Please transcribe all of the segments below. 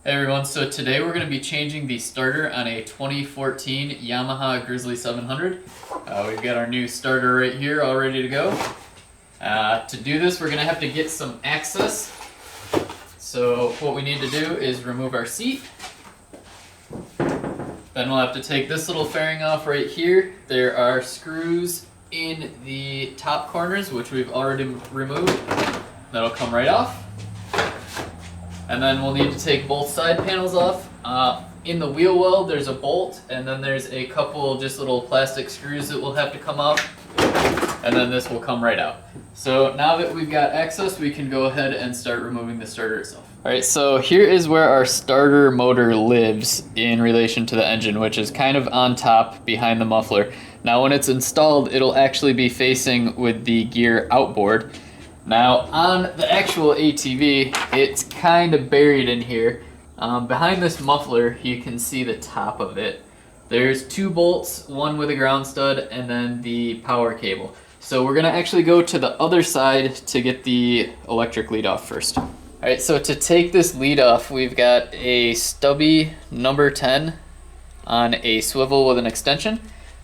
Hey everyone, so today we're going to be changing the starter on a 2014 Yamaha Grizzly 700. We've got our new starter right here all ready to go. To do this we're going to have to get some access. So what we need to do is remove our seat. Then we'll have to take this little fairing off right here. There are screws in the top corners which we've already removed. That'll come right off. And then we'll need to take both side panels off. In the wheel well there's a bolt, and then there's a couple just little plastic screws that will have to come off, and then this will come right out. So now that we've got access, we can go ahead and start removing the starter itself. Alright, so here is where our starter motor lives in relation to the engine, which is kind of on top behind the muffler. Now when it's installed, it'll actually be facing with the gear outboard. Now on the actual ATV, it's kind of buried in here. Behind this muffler, you can see the top of it. There's two bolts, one with a ground stud and then the power cable. So we're gonna actually go to the other side to get the electric lead off first. Alright, so to take this lead off, we've got a stubby number 10 on a swivel with an extension.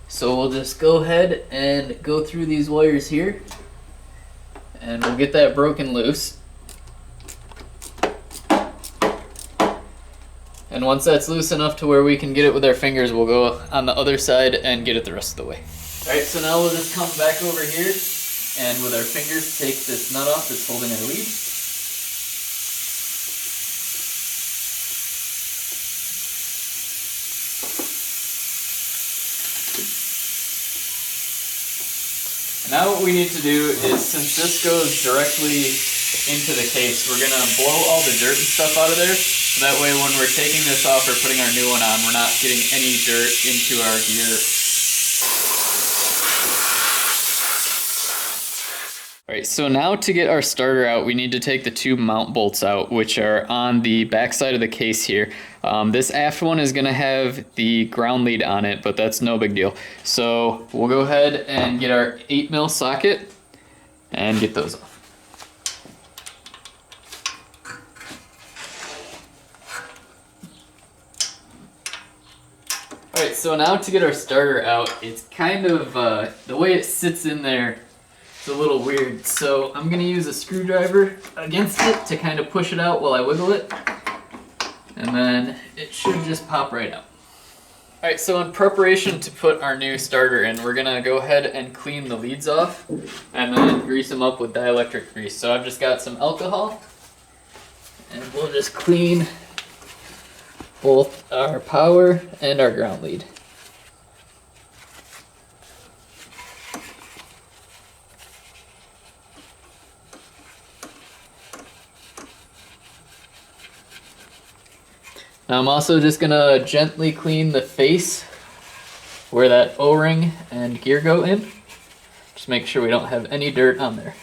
So we'll just go ahead and go through these wires here, and we'll get that broken loose. And once that's loose enough to where we can get it with our fingers, we'll go on the other side and get it the rest of the way. Alright, so now we'll just come back over here and with our fingers take this nut off that's holding our lead. Now what we need to do is, since this goes directly into the case, we're going to blow all the dirt and stuff out of there. So that way when we're taking this off or putting our new one on, we're not getting any dirt into our gear. Alright, so now to get our starter out, we need to take the two mount bolts out, which are on the back side of the case here. This aft one is going to have the ground lead on it, but that's no big deal. So we'll go ahead and get our 8mm socket and get those off. Alright, so now to get our starter out, it's kind of, the way it sits in there, it's a little weird. So I'm going to use a screwdriver against it to kind of push it out while I wiggle it. And then it should just pop right out. Alright, so in preparation to put our new starter in, we're going to go ahead and clean the leads off and then grease them up with dielectric grease. So I've just got some alcohol, and we'll just clean both our power and our ground lead. Now I'm also just going to gently clean the face where that O-ring and gear go in. Just make sure we don't have any dirt on there.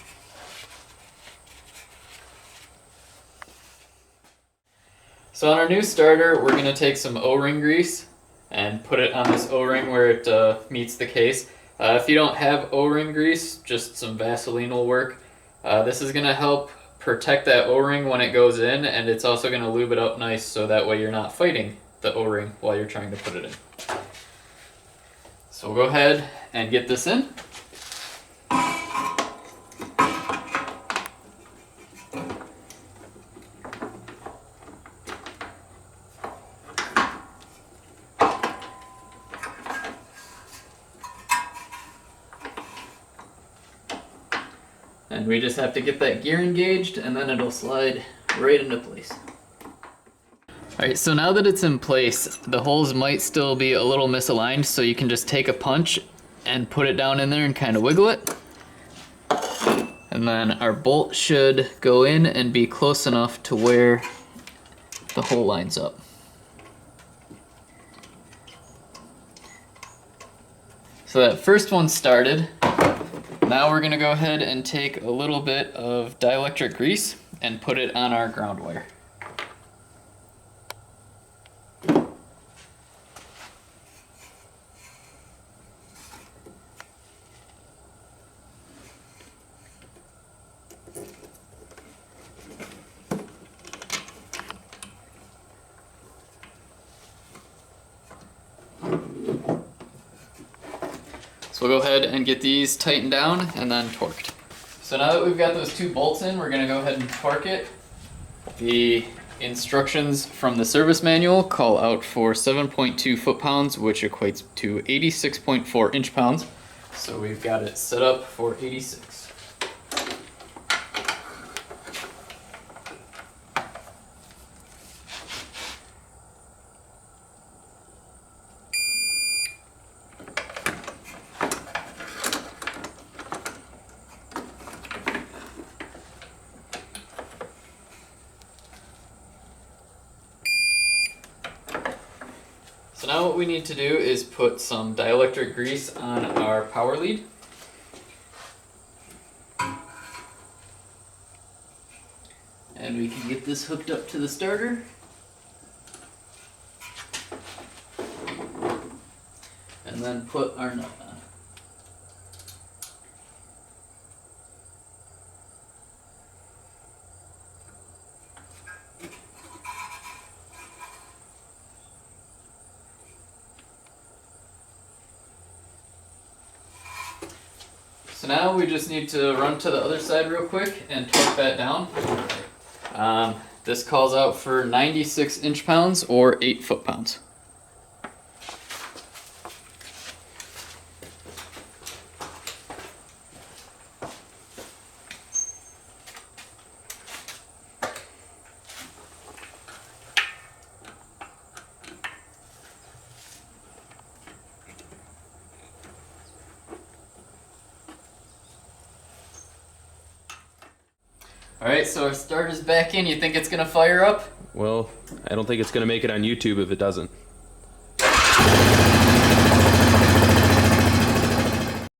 So on our new starter, we're going to take some O-ring grease and put it on this O-ring where it meets the case. If you don't have O-ring grease, just some Vaseline will work. This is going to help protect that O-ring when it goes in, and it's also going to lube it up nice so that way you're not fighting the O-ring while you're trying to put it in. So we'll go ahead and get this in. And we just have to get that gear engaged, and then it'll slide right into place. Alright, so now that it's in place, the holes might still be a little misaligned, so you can just take a punch and put it down in there and kind of wiggle it. And then our bolt should go in and be close enough to where the hole lines up. So that first one started. Now we're going to go ahead and take a little bit of dielectric grease and put it on our ground wire. So we'll go ahead and get these tightened down and then torqued. So now that we've got those 2 bolts in, we're gonna go ahead and torque it. The instructions from the service manual call out for 7.2 foot-pounds, which equates to 86.4 inch-pounds. So we've got it set up for 86. So now what we need to do is put some dielectric grease on our power lead. And we can get this hooked up to the starter. And then put our nut on. So now we just need to run to the other side real quick and torque that down. This calls out for 96 inch-pounds or 8 foot-pounds. Alright, so our starter's back in. You think it's gonna fire up? Well, I don't think it's going to make it on YouTube if it doesn't.